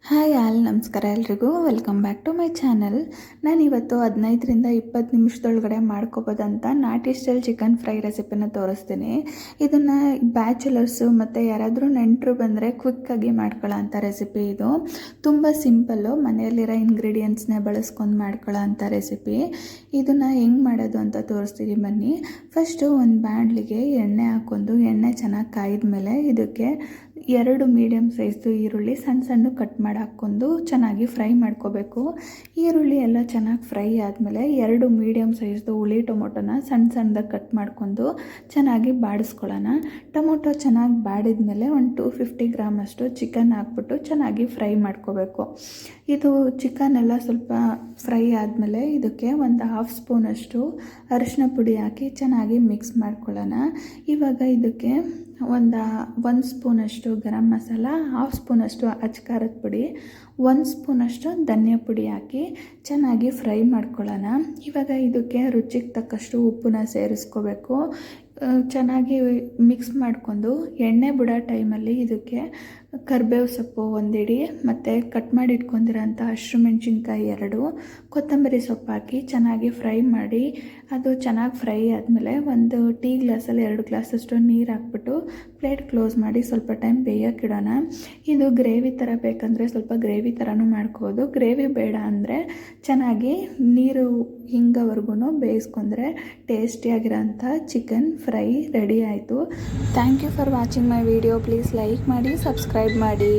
Hi ನಮಸ್ಕಾರ ಎಲ್ರಿಗೂ welcome back to my channel. ನಾನಿವತ್ತು 15ರಿಂದ 20 ನಿಮಿಷದೊಳಗಡೆ ಮಾಡ್ಕೋಬೋದಂತ ನಾಟಿ ಸ್ಟೈಲ್ ಚಿಕನ್ ಫ್ರೈ ರೆಸಿಪಿನ ತೋರಿಸ್ತೀನಿ. ಇದನ್ನು ಬ್ಯಾಚುಲರ್ಸು ಮತ್ತು ಯಾರಾದರೂ ನೆಂಟರು ಬಂದರೆ ಕ್ವಿಕ್ಕಾಗಿ ಮಾಡ್ಕೊಳ್ಳೋ ಅಂಥ ರೆಸಿಪಿ ಇದು. ತುಂಬ ಸಿಂಪಲ್ಲು, ಮನೆಯಲ್ಲಿರೋ ಇಂಗ್ರೀಡಿಯೆಂಟ್ಸ್ನೇ ಬಳಸ್ಕೊಂಡು ಮಾಡ್ಕೊಳ್ಳೋ ಅಂಥ ರೆಸಿಪಿ. ಇದನ್ನು ಹೆಂಗೆ ಮಾಡೋದು ಅಂತ ತೋರಿಸ್ತೀನಿ ಬನ್ನಿ. ಫಸ್ಟು ಒಂದು ಬಾಣಲಿಗೆ ಎಣ್ಣೆ ಹಾಕ್ಕೊಂಡು ಎಣ್ಣೆ ಚೆನ್ನಾಗಿ ಕಾಯ್ದ ಮೇಲೆ ಇದಕ್ಕೆ 2 ಮೀಡಿಯಮ್ ಸೈಜ್ದು ಈರುಳ್ಳಿ ಸಣ್ಣ ಸಣ್ಣ ಕಟ್ ಮಾಡಿ ಹಾಕ್ಕೊಂಡು ಚೆನ್ನಾಗಿ ಫ್ರೈ ಮಾಡ್ಕೋಬೇಕು. ಈರುಳ್ಳಿ ಎಲ್ಲ ಚೆನ್ನಾಗಿ ಫ್ರೈ ಆದಮೇಲೆ 2 ಮೀಡಿಯಮ್ ಸೈಜ್ದು ಹುಳಿ ಟೊಮೊಟೊನ ಸಣ್ಣ ಸಣ್ಣದಾಗಿ ಕಟ್ ಮಾಡ್ಕೊಂಡು ಚೆನ್ನಾಗಿ ಬಾಡಿಸ್ಕೊಳ್ಳೋಣ. ಟೊಮೊಟೊ ಚೆನ್ನಾಗಿ ಬಾಡಿದ್ಮೇಲೆ ಒಂದು 250 ಗ್ರಾಮ್ ಅಷ್ಟು ಚಿಕನ್ ಹಾಕ್ಬಿಟ್ಟು ಚೆನ್ನಾಗಿ ಫ್ರೈ ಮಾಡ್ಕೋಬೇಕು. ಇದು ಚಿಕನ್ ಎಲ್ಲ ಸ್ವಲ್ಪ ಫ್ರೈ ಆದಮೇಲೆ ಇದಕ್ಕೆ ಒಂದು 1/2 ಸ್ಪೂನಷ್ಟು ಅರಿಶಿನ ಪುಡಿ ಹಾಕಿ ಚೆನ್ನಾಗಿ ಮಿಕ್ಸ್ ಮಾಡ್ಕೊಳ್ಳೋಣ. ಇವಾಗ ಇದಕ್ಕೆ ಒಂದು ಸ್ಪೂನಷ್ಟು ಗರಂ ಮಸಾಲ, 1/2 ಸ್ಪೂನಷ್ಟು ಅಚ್ಕಾರದ ಪುಡಿ, 1 ಸ್ಪೂನಷ್ಟು ಧನಿಯಾ ಪುಡಿ ಹಾಕಿ ಚೆನ್ನಾಗಿ ಫ್ರೈ ಮಾಡ್ಕೊಳ್ಳೋಣ. ಇವಾಗ ಇದಕ್ಕೆ ರುಚಿಗೆ ತಕ್ಕಷ್ಟು ಉಪ್ಪನ್ನ ಸೇರಿಸ್ಕೋಬೇಕು. ಚೆನ್ನಾಗಿ ಮಿಕ್ಸ್ ಮಾಡಿಕೊಂಡು ಎಣ್ಣೆ ಬಿಡೋ ಟೈಮಲ್ಲಿ ಇದಕ್ಕೆ ಕರಿಬೇವು ಸೊಪ್ಪು 1 ಹಿಡಿ ಮತ್ತು ಕಟ್ ಮಾಡಿ ಇಟ್ಕೊಂಡಿರೋಂಥ ಹಸಿಮೆಣ್ಸಿನ್ಕಾಯಿ 2, ಕೊತ್ತಂಬರಿ ಸೊಪ್ಪು ಹಾಕಿ ಚೆನ್ನಾಗಿ ಫ್ರೈ ಮಾಡಿ ಅದು ಚೆನ್ನಾಗಿ ಫ್ರೈ ಆದಮೇಲೆ ಒಂದು ಟೀ ಗ್ಲಾಸಲ್ಲಿ 2 ಗ್ಲಾಸಷ್ಟು ನೀರು ಹಾಕ್ಬಿಟ್ಟು ಪ್ಲೇಟ್ ಕ್ಲೋಸ್ ಮಾಡಿ ಸ್ವಲ್ಪ ಟೈಮ್ ಬೇಯೋಕ್ಕಿಡೋಣ. ಇದು ಗ್ರೇವಿ ಥರ ಬೇಕಂದರೆ ಸ್ವಲ್ಪ ಗ್ರೇವಿ ಥರನೂ ಮಾಡ್ಕೋಬೋದು. ಗ್ರೇವಿ ಬೇಡ ಅಂದರೆ ಚೆನ್ನಾಗಿ ನೀರು ಹಿಂಗೋವರೆಗೂ ಬೇಯಿಸ್ಕೊಂಡ್ರೆ ಟೇಸ್ಟಿಯಾಗಿರೋಂಥ ಚಿಕನ್ ಫ್ರೈ ರೆಡಿ ಆಯಿತು. Thank you for watching my video. Please like ಮಾಡಿ, ಸಬ್ಸ್ಕ್ರೈಬ್ ಮಾಡಿ.